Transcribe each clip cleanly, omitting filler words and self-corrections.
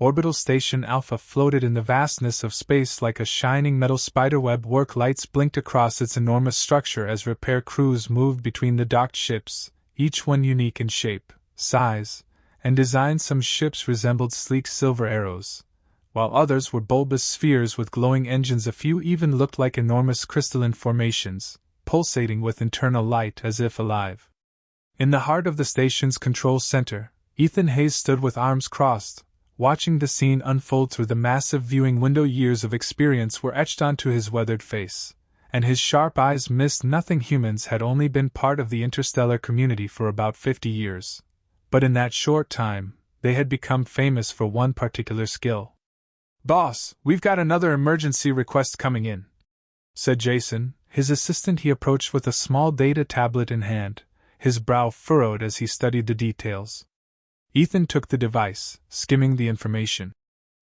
Orbital Station Alpha floated in the vastness of space like a shining metal spiderweb. Work lights blinked across its enormous structure as repair crews moved between the docked ships, each one unique in shape, size, and design. Some ships resembled sleek silver arrows, while others were bulbous spheres with glowing engines. A few even looked like enormous crystalline formations, pulsating with internal light as if alive. In the heart of the station's control center, Ethan Hayes stood with arms crossed, watching the scene unfold through the massive viewing window. Years of experience were etched onto his weathered face, and his sharp eyes missed nothing. Humans had only been part of the interstellar community for about 50 years, but in that short time, they had become famous for one particular skill. "Boss, we've got another emergency request coming in," said Jason, his assistant. He approached with a small data tablet in hand, his brow furrowed as he studied the details. Ethan took the device, skimming the information.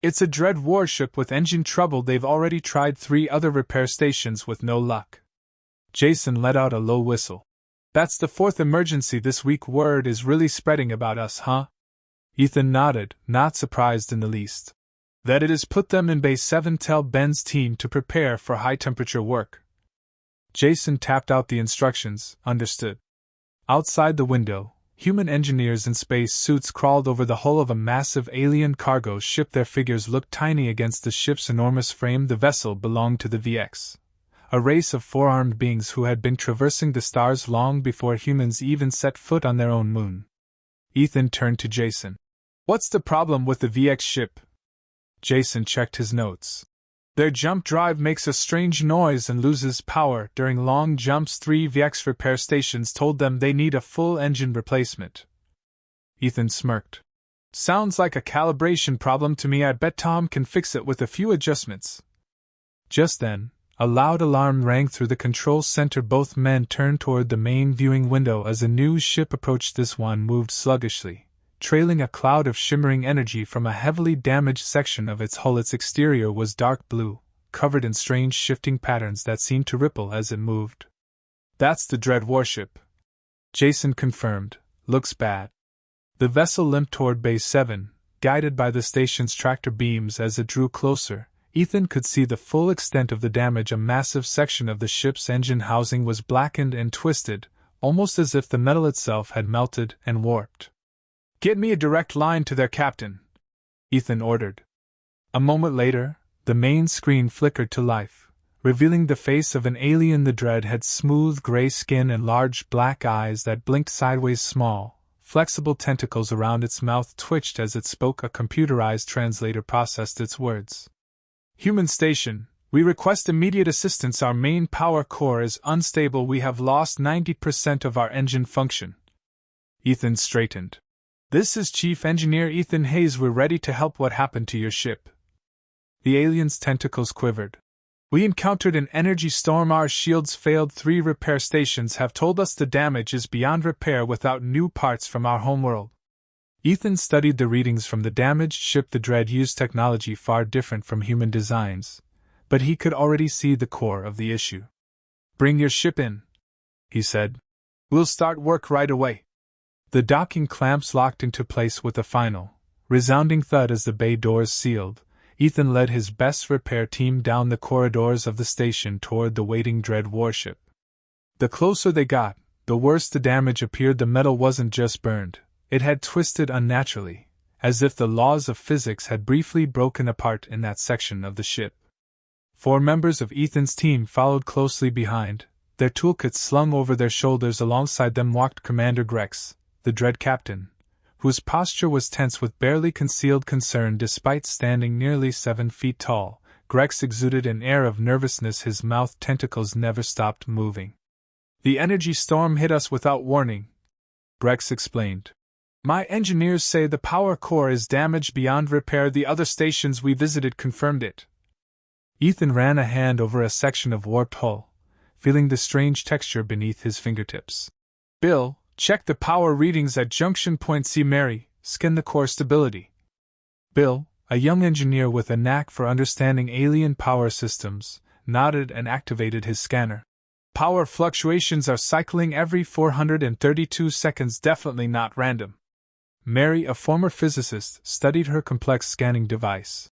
"It's a Dred warship with engine trouble. They've already tried 3 other repair stations with no luck." Jason let out a low whistle. "That's the 4th emergency this week. Word is really spreading about us, huh?" Ethan nodded, not surprised in the least. "That it has put them in Bay 7. Tell Ben's team to prepare for high-temperature work." Jason tapped out the instructions. "Understood." Outside the window, human engineers in space suits crawled over the hull of a massive alien cargo ship. Their figures looked tiny against the ship's enormous frame. The vessel belonged to the VX, a race of 4-armed beings who had been traversing the stars long before humans even set foot on their own moon. Ethan turned to Jason. "What's the problem with the VX ship?" Jason checked his notes. "Their jump drive makes a strange noise and loses power during long jumps. 3 VX repair stations told them they need a full engine replacement." Ethan smirked. "Sounds like a calibration problem to me. I bet Tom can fix it with a few adjustments." Just then, a loud alarm rang through the control center. Both men turned toward the main viewing window as a new ship approached. This one moved sluggishly, trailing a cloud of shimmering energy from a heavily damaged section of its hull. Its exterior was dark blue, covered in strange shifting patterns that seemed to ripple as it moved. "That's the Dred warship," Jason confirmed. "Looks bad." The vessel limped toward Bay 7, guided by the station's tractor beams. As it drew closer, Ethan could see the full extent of the damage. A massive section of the ship's engine housing was blackened and twisted, almost as if the metal itself had melted and warped. "Get me a direct line to their captain," Ethan ordered. A moment later, the main screen flickered to life, revealing the face of an alien. The Dred had smooth gray skin and large black eyes that blinked sideways. Small, flexible tentacles around its mouth twitched as it spoke. A computerized translator processed its words. "Human station, we request immediate assistance. Our main power core is unstable. We have lost 90% of our engine function." Ethan straightened. "This is Chief Engineer Ethan Hayes. We're ready to help. What happened to your ship?" The alien's tentacles quivered. "We encountered an energy storm. Our shields failed. 3 repair stations have told us the damage is beyond repair without new parts from our homeworld." Ethan studied the readings from the damaged ship. The Dred used technology far different from human designs, but he could already see the core of the issue. "Bring your ship in," he said. "We'll start work right away." The docking clamps locked into place with a final, resounding thud as the bay doors sealed. Ethan led his best repair team down the corridors of the station toward the waiting Dred warship. The closer they got, the worse the damage appeared. The metal wasn't just burned, it had twisted unnaturally, as if the laws of physics had briefly broken apart in that section of the ship. 4 members of Ethan's team followed closely behind, their toolkits slung over their shoulders. Alongside them walked Commander Grex, the Dred captain, whose posture was tense with barely concealed concern. Despite standing nearly 7 feet tall, Grex exuded an air of nervousness. His mouth tentacles never stopped moving. "The energy storm hit us without warning," Grex explained. "My engineers say the power core is damaged beyond repair. The other stations we visited confirmed it." Ethan ran a hand over a section of warped hull, feeling the strange texture beneath his fingertips. "Bill, check the power readings at junction point. See Mary, scan the core stability." Bill, a young engineer with a knack for understanding alien power systems, nodded and activated his scanner. "Power fluctuations are cycling every 432 seconds. Definitely not random." Mary, a former physicist, studied her complex scanning device.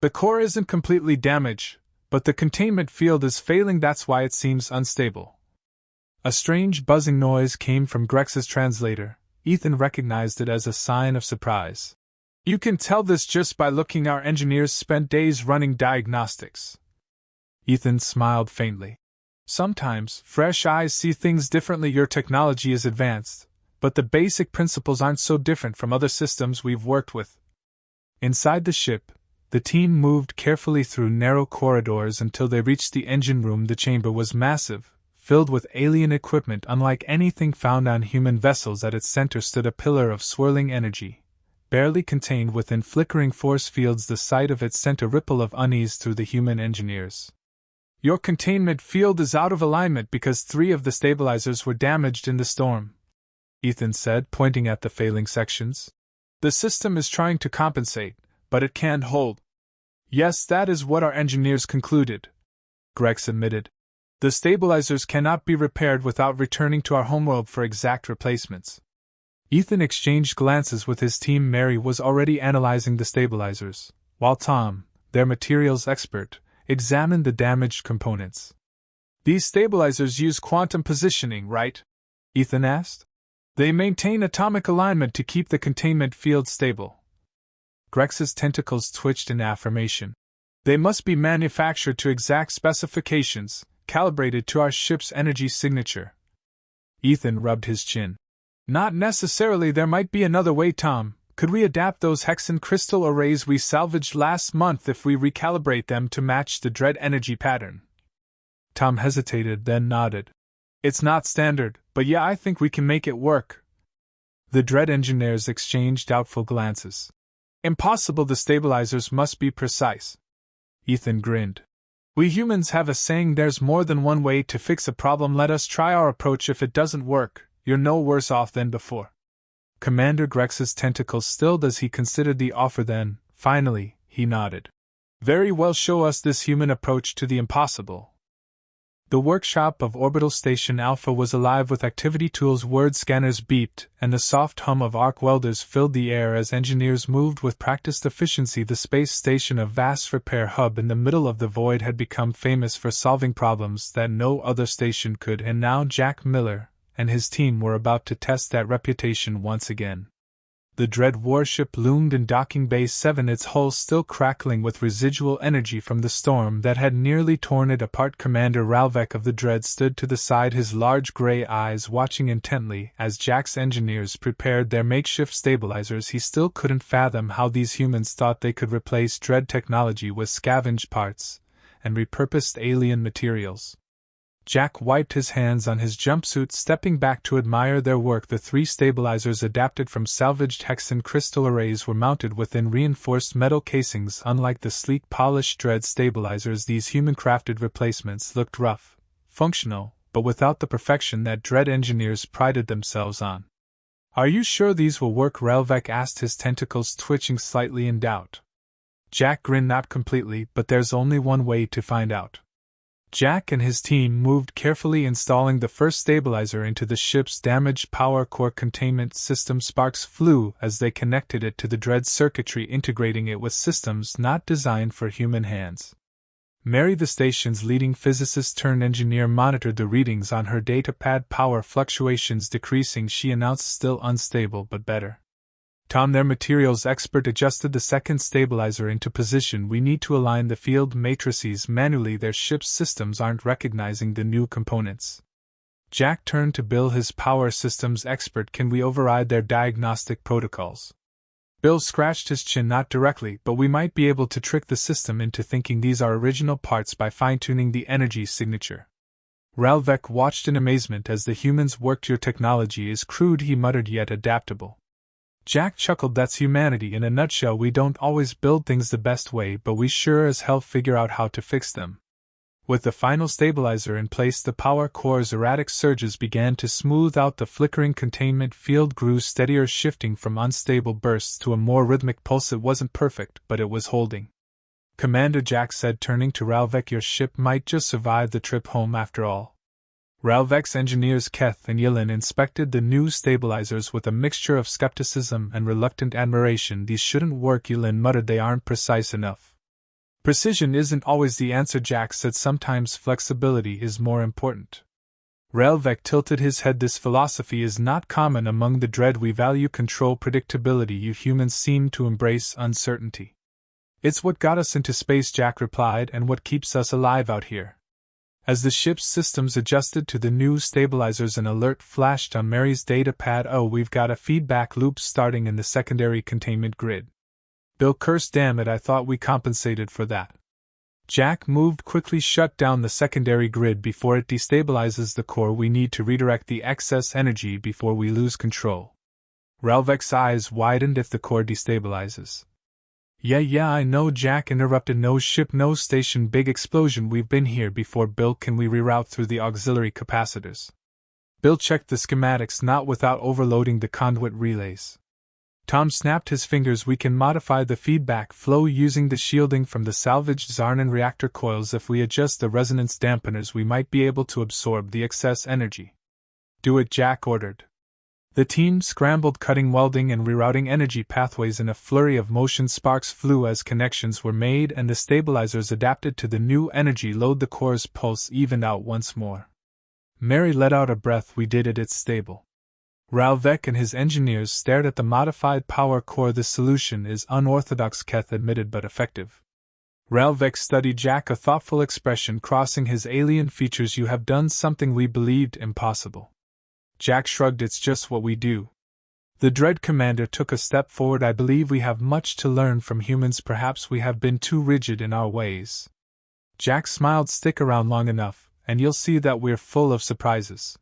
The core isn't completely damaged, but the containment field is failing, that's why it seems unstable. A strange buzzing noise came from Grex's translator. Ethan recognized it as a sign of surprise. You can tell this just by looking. Our engineers spent days running diagnostics. Ethan smiled faintly. Sometimes, fresh eyes see things differently. Your technology is advanced, but the basic principles aren't so different from other systems we've worked with. Inside the ship, the team moved carefully through narrow corridors until they reached the engine room. The chamber was massive, filled with alien equipment unlike anything found on human vessels. At its center stood a pillar of swirling energy, barely contained within flickering force fields. The sight of it sent a ripple of unease through the human engineers. Your containment field is out of alignment because 3 of the stabilizers were damaged in the storm, Ethan said, pointing at the failing sections. The system is trying to compensate, but it can't hold. Yes, that is what our engineers concluded, Grex admitted. The stabilizers cannot be repaired without returning to our homeworld for exact replacements. Ethan exchanged glances with his team. Mary was already analyzing the stabilizers, while Tom, their materials expert, examined the damaged components. These stabilizers use quantum positioning, right? Ethan asked. They maintain atomic alignment to keep the containment field stable. Grex's tentacles twitched in affirmation. They must be manufactured to exact specifications, calibrated to our ship's energy signature. Ethan rubbed his chin. Not necessarily. There might be another way, Tom. Could we adapt those Hexen crystal arrays we salvaged last month if we recalibrate them to match the Dred energy pattern? Tom hesitated, then nodded. It's not standard, but yeah, I think we can make it work. The Dred engineers exchanged doubtful glances. Impossible, the stabilizers must be precise. Ethan grinned. We humans have a saying, there's more than one way to fix a problem. Let us try our approach. If it doesn't work, you're no worse off than before. Commander Grex's tentacles stilled as he considered the offer. Then, finally, he nodded. Very well, show us this human approach to the impossible. The workshop of Orbital Station Alpha was alive with activity tools. Word scanners beeped, and the soft hum of arc welders filled the air as engineers moved with practiced efficiency. The space station, a vast repair hub in the middle of the void, had become famous for solving problems that no other station could, and now Jack Miller and his team were about to test that reputation once again. The Dred warship loomed in Docking Bay 7, its hull still crackling with residual energy from the storm that had nearly torn it apart. Commander Ralvek of the Dred stood to the side, his large gray eyes watching intently as Jack's engineers prepared their makeshift stabilizers. He still couldn't fathom how these humans thought they could replace Dred technology with scavenged parts and repurposed alien materials. Jack wiped his hands on his jumpsuit, stepping back to admire their work. The 3 stabilizers, adapted from salvaged Hexen crystal arrays, were mounted within reinforced metal casings. Unlike the sleek, polished Dred stabilizers, these human-crafted replacements looked rough, functional, but without the perfection that Dred engineers prided themselves on. Are you sure these will work? Relvek asked, his tentacles twitching slightly in doubt. Jack grinned. Not completely, but there's only one way to find out. Jack and his team moved carefully, installing the first stabilizer into the ship's damaged power core containment system. Sparks flew as they connected it to the Dred circuitry, integrating it with systems not designed for human hands. Mary, the station's leading physicist turned engineer, monitored the readings on her datapad. Power fluctuations decreasing, she announced. Still unstable, but better. Tom, their materials expert, adjusted the second stabilizer into position. We need to align the field matrices manually. Their ship's systems aren't recognizing the new components. Jack turned to Bill, his power systems expert. Can we override their diagnostic protocols? Bill scratched his chin. Not directly, but we might be able to trick the system into thinking these are original parts by fine-tuning the energy signature. Ralvek watched in amazement as the humans worked. Your technology is crude, he muttered, yet adaptable. Jack chuckled. That's humanity in a nutshell. We don't always build things the best way, but we sure as hell figure out how to fix them. With the final stabilizer in place, the power core's erratic surges began to smooth out. The flickering containment field grew steadier, shifting from unstable bursts to a more rhythmic pulse. It wasn't perfect, but it was holding. Commander, Jack said, turning to Ralvek, your ship might just survive the trip home after all. Ralvek's engineers Keth and Yilin inspected the new stabilizers with a mixture of skepticism and reluctant admiration. These shouldn't work, Yilin muttered. They aren't precise enough. Precision isn't always the answer, Jack said. Sometimes flexibility is more important. Ralvek tilted his head. This philosophy is not common among the Dred. We value control, predictability. You humans seem to embrace uncertainty. It's what got us into space, Jack replied, and what keeps us alive out here. As the ship's systems adjusted to the new stabilizers, an alert flashed on Mary's data pad. Oh, we've got a feedback loop starting in the secondary containment grid. Bill cursed. Damn it, I thought we compensated for that. Jack moved quickly. Shut down the secondary grid before it destabilizes the core. We need to redirect the excess energy before we lose control. Ralvek's eyes widened. If the core destabilizes. Yeah, I know, Jack interrupted. No ship, no station, big explosion. We've been here before, Bill. Can we reroute through the auxiliary capacitors? Bill checked the schematics, not without overloading the conduit relays. Tom snapped his fingers. We can modify the feedback flow using the shielding from the salvaged Xarnan reactor coils. If we adjust the resonance dampeners, we might be able to absorb the excess energy. Do it, Jack ordered. The team scrambled, cutting, welding, and rerouting energy pathways in a flurry of motion. Sparks flew as connections were made and the stabilizers adapted to the new energy load. The core's pulse evened out once more. Mary let out a breath. We did it, it's stable. Ralvek and his engineers stared at the modified power core. This solution is unorthodox, Keth admitted, but effective. Ralvek studied Jack, a thoughtful expression crossing his alien features. You have done something we believed impossible. Jack shrugged. It's just what we do. The Dred commander took a step forward. I believe we have much to learn from humans. Perhaps we have been too rigid in our ways. Jack smiled. Stick around long enough, and you'll see that we're full of surprises.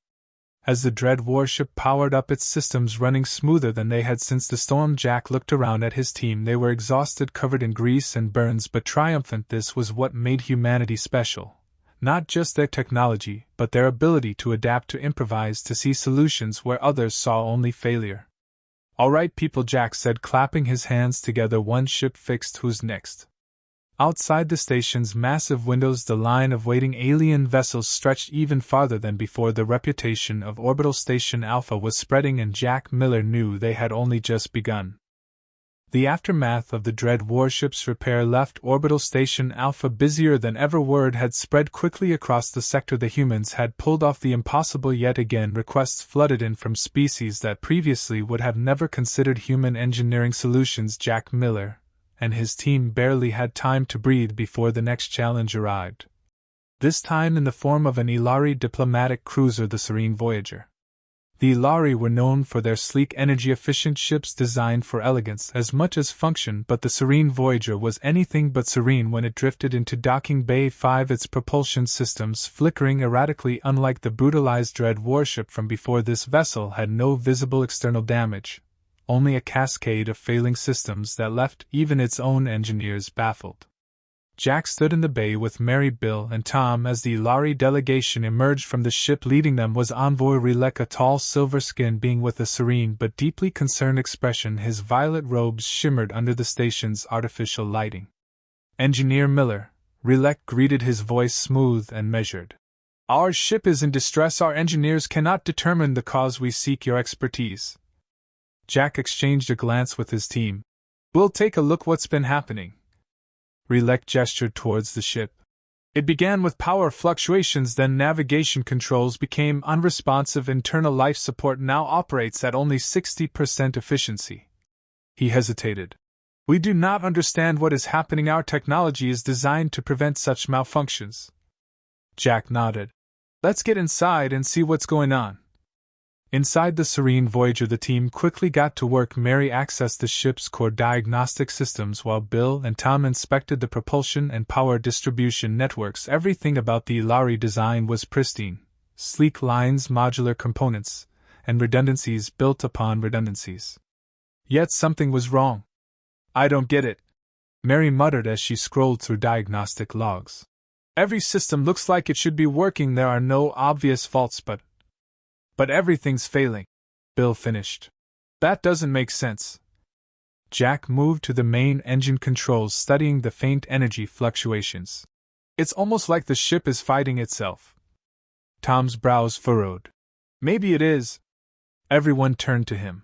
As the Dred warship powered up, its systems running smoother than they had since the storm, Jack looked around at his team. They were exhausted, covered in grease and burns, but triumphant. This was what made humanity special. Not just their technology, but their ability to adapt, to improvise, to see solutions where others saw only failure. All right, people, Jack said, clapping his hands together. One ship fixed. Who's next? Outside the station's massive windows, the line of waiting alien vessels stretched even farther than before. The reputation of Orbital Station Alpha was spreading, and Jack Miller knew they had only just begun. The aftermath of the Dred warship's repair left Orbital Station Alpha busier than ever. Word had spread quickly across the sector. The humans had pulled off the impossible yet again. Requests flooded in from species that previously would have never considered human engineering solutions. Jack Miller and his team barely had time to breathe before the next challenge arrived. This time in the form of an Ilari diplomatic cruiser, the Serene Voyager. The Ilari were known for their sleek, energy-efficient ships designed for elegance as much as function, but the Serene Voyager was anything but serene when it drifted into Docking Bay 5, its propulsion systems flickering erratically. Unlike the brutalized Dred warship from before, this vessel had no visible external damage, only a cascade of failing systems that left even its own engineers baffled. Jack stood in the bay with Mary, Bill, and Tom as the Ilari delegation emerged from the ship. Leading them was Envoy Rilek, a tall, silver-skinned being with a serene but deeply concerned expression. His violet robes shimmered under the station's artificial lighting. Engineer Miller, Rilek greeted, his voice smooth and measured. Our ship is in distress. Our engineers cannot determine the cause. We seek your expertise. Jack exchanged a glance with his team. We'll take a look. What's been happening? Rilek gestured towards the ship. It began with power fluctuations, then navigation controls became unresponsive. Internal life support now operates at only 60% efficiency. He hesitated. We do not understand what is happening. Our technology is designed to prevent such malfunctions. Jack nodded. Let's get inside and see what's going on. Inside the Serene Voyager, the team quickly got to work. Mary accessed the ship's core diagnostic systems while Bill and Tom inspected the propulsion and power distribution networks. Everything about the Ilari design was pristine. Sleek lines, modular components, and redundancies built upon redundancies. Yet something was wrong. I don't get it, Mary muttered as she scrolled through diagnostic logs. Every system looks like it should be working. There are no obvious faults, but everything's failing, Bill finished. That doesn't make sense. Jack moved to the main engine controls, studying the faint energy fluctuations. It's almost like the ship is fighting itself. Tom's brows furrowed. Maybe it is. Everyone turned to him.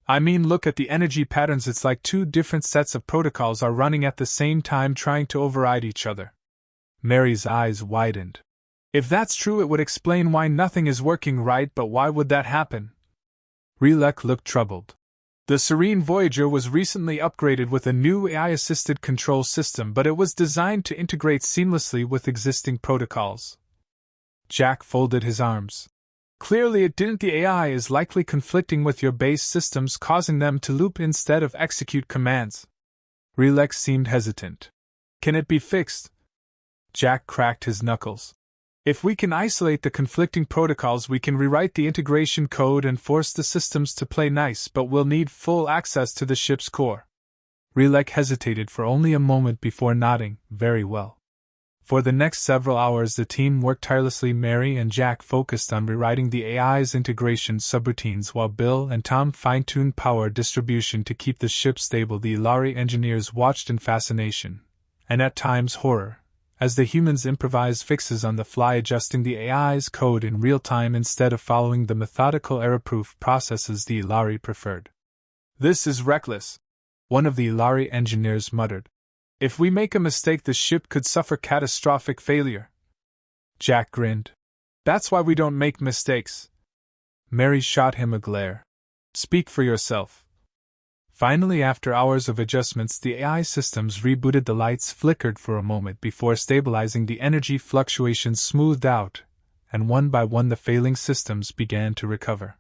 I mean, look at the energy patterns. It's like two different sets of protocols are running at the same time, trying to override each other. Mary's eyes widened. If that's true, it would explain why nothing is working right, but why would that happen? Relek looked troubled. The Serene Voyager was recently upgraded with a new AI-assisted control system, but it was designed to integrate seamlessly with existing protocols. Jack folded his arms. Clearly it didn't. The AI is likely conflicting with your base systems, causing them to loop instead of execute commands. Relek seemed hesitant. Can it be fixed? Jack cracked his knuckles. If we can isolate the conflicting protocols, we can rewrite the integration code and force the systems to play nice, but we'll need full access to the ship's core. Relek hesitated for only a moment before nodding. Very well. For the next several hours the team worked tirelessly. Mary and Jack focused on rewriting the AI's integration subroutines while Bill and Tom fine-tuned power distribution to keep the ship stable. The Ilari engineers watched in fascination, and at times horror, as the humans improvised fixes on the fly, adjusting the AI's code in real time instead of following the methodical error-proof processes the Ilari preferred. This is reckless, one of the Ilari engineers muttered. If we make a mistake, the ship could suffer catastrophic failure. Jack grinned. That's why we don't make mistakes. Mary shot him a glare. Speak for yourself. Finally, after hours of adjustments, the AI systems rebooted. The lights flickered for a moment before stabilizing. The energy fluctuations smoothed out, and one by one the failing systems began to recover.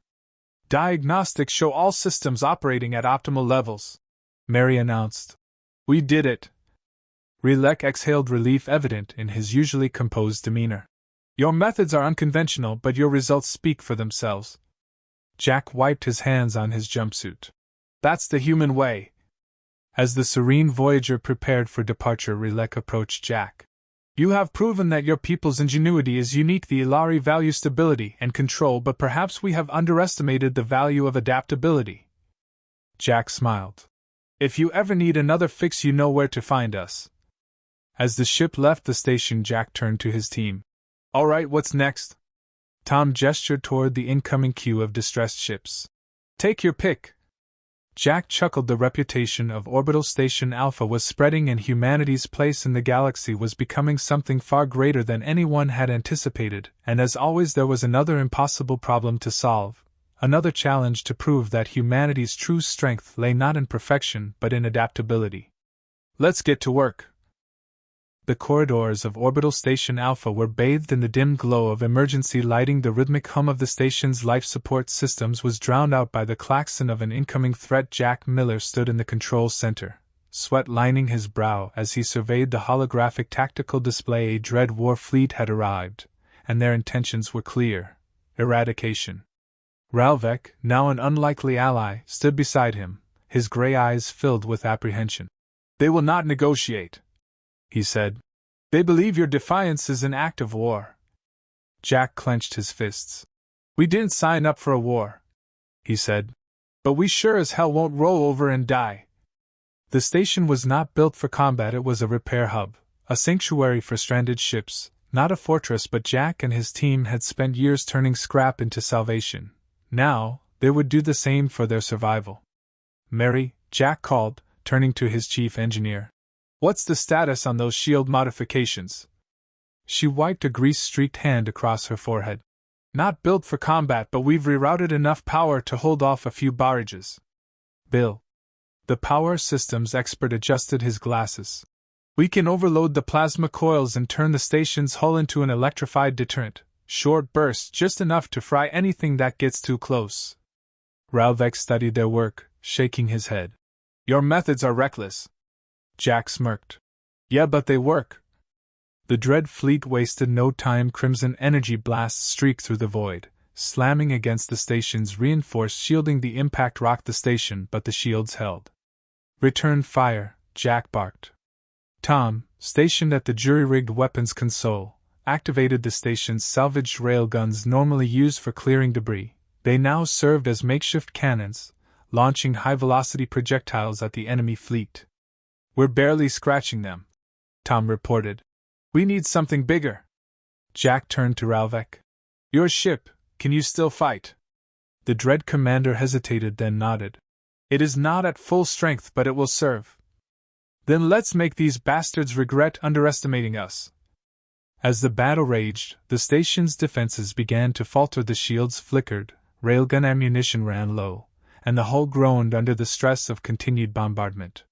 Diagnostics show all systems operating at optimal levels, Mary announced. We did it. Relek exhaled relief, evident in his usually composed demeanor. Your methods are unconventional, but your results speak for themselves. Jack wiped his hands on his jumpsuit. That's the human way. As the Serene Voyager prepared for departure, Relek approached Jack. You have proven that your people's ingenuity is unique. The Ilari value stability and control, but perhaps we have underestimated the value of adaptability. Jack smiled. If you ever need another fix, you know where to find us. As the ship left the station, Jack turned to his team. All right, what's next? Tom gestured toward the incoming queue of distressed ships. Take your pick. Jack chuckled. The reputation of Orbital Station Alpha was spreading, and humanity's place in the galaxy was becoming something far greater than anyone had anticipated, and as always there was another impossible problem to solve, another challenge to prove that humanity's true strength lay not in perfection but in adaptability. Let's get to work. The corridors of Orbital Station Alpha were bathed in the dim glow of emergency lighting. The rhythmic hum of the station's life support systems was drowned out by the klaxon of an incoming threat. Jack Miller stood in the control center, sweat lining his brow as he surveyed the holographic tactical display. A Dred war fleet had arrived, and their intentions were clear: eradication. Ralvek, now an unlikely ally, stood beside him, his gray eyes filled with apprehension. They will not negotiate, he said. They believe your defiance is an act of war. Jack clenched his fists. We didn't sign up for a war, he said. But we sure as hell won't roll over and die. The station was not built for combat. It was a repair hub, a sanctuary for stranded ships, not a fortress. But Jack and his team had spent years turning scrap into salvation. Now, they would do the same for their survival. Mary, Jack called, turning to his chief engineer. What's the status on those shield modifications? She wiped a grease-streaked hand across her forehead. Not built for combat, but we've rerouted enough power to hold off a few barrages. Bill, the power systems expert, adjusted his glasses. We can overload the plasma coils and turn the station's hull into an electrified deterrent. Short bursts, just enough to fry anything that gets too close. Ralvek studied their work, shaking his head. Your methods are reckless. Jack smirked. Yeah, but they work. The Dred fleet wasted no time. Crimson energy blasts streaked through the void, slamming against the station's reinforced shielding. The impact rocked the station, but the shields held. Return fire, Jack barked. Tom, stationed at the jury-rigged weapons console, activated the station's salvaged railguns normally used for clearing debris. They now served as makeshift cannons, launching high-velocity projectiles at the enemy fleet. We're barely scratching them, Tom reported. We need something bigger. Jack turned to Ralvek. Your ship, can you still fight? The Dred commander hesitated, then nodded. It is not at full strength, but it will serve. Then let's make these bastards regret underestimating us. As the battle raged, the station's defenses began to falter, the shields flickered, railgun ammunition ran low, and the hull groaned under the stress of continued bombardment.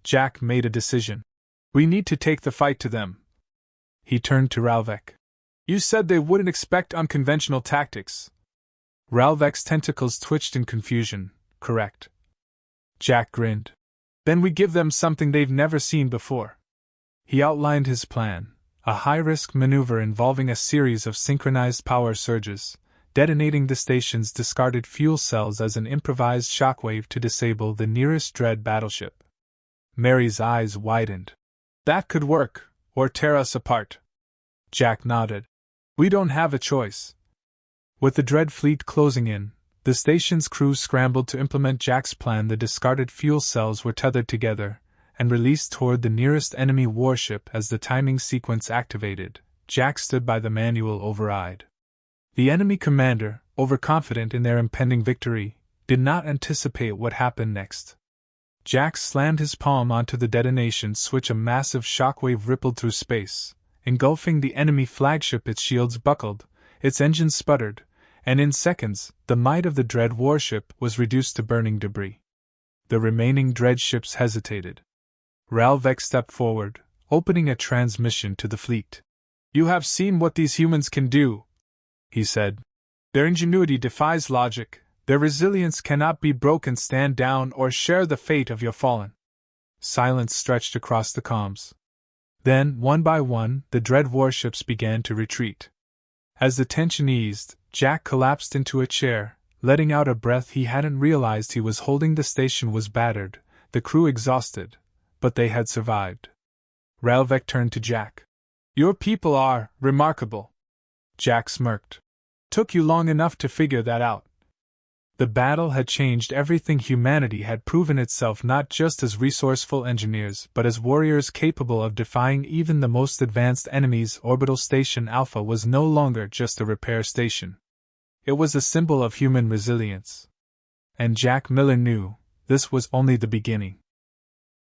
Jack made a decision. We need to take the fight to them. He turned to Ralvek. You said they wouldn't expect unconventional tactics. Ralvek's tentacles twitched in confusion. Correct. Jack grinned. Then we give them something they've never seen before. He outlined his plan, a high-risk maneuver involving a series of synchronized power surges, detonating the station's discarded fuel cells as an improvised shockwave to disable the nearest Dred battleship. Mary's eyes widened. That could work, or tear us apart. Jack nodded. We don't have a choice. With the Dred fleet closing in, the station's crew scrambled to implement Jack's plan. The discarded fuel cells were tethered together and released toward the nearest enemy warship as the timing sequence activated. Jack stood by the manual override. The enemy commander, overconfident in their impending victory, did not anticipate what happened next. Jack slammed his palm onto the detonation switch. A massive shockwave rippled through space, engulfing the enemy flagship. Its shields buckled, its engines sputtered, and in seconds, the might of the Dred warship was reduced to burning debris. The remaining Dred ships hesitated. Ralvek stepped forward, opening a transmission to the fleet. You have seen what these humans can do, he said. Their ingenuity defies logic, their resilience cannot be broken. Stand down or share the fate of your fallen. Silence stretched across the comms. Then, one by one, the Dred warships began to retreat. As the tension eased, Jack collapsed into a chair, letting out a breath. He hadn't realized he was holding. The station was battered, the crew exhausted, but they had survived. Ralvek turned to Jack. Your people are remarkable. Jack smirked. Took you long enough to figure that out. The battle had changed everything. Humanity had proven itself not just as resourceful engineers but as warriors capable of defying even the most advanced enemies. Orbital Station Alpha was no longer just a repair station. It was a symbol of human resilience. And Jack Miller knew this was only the beginning.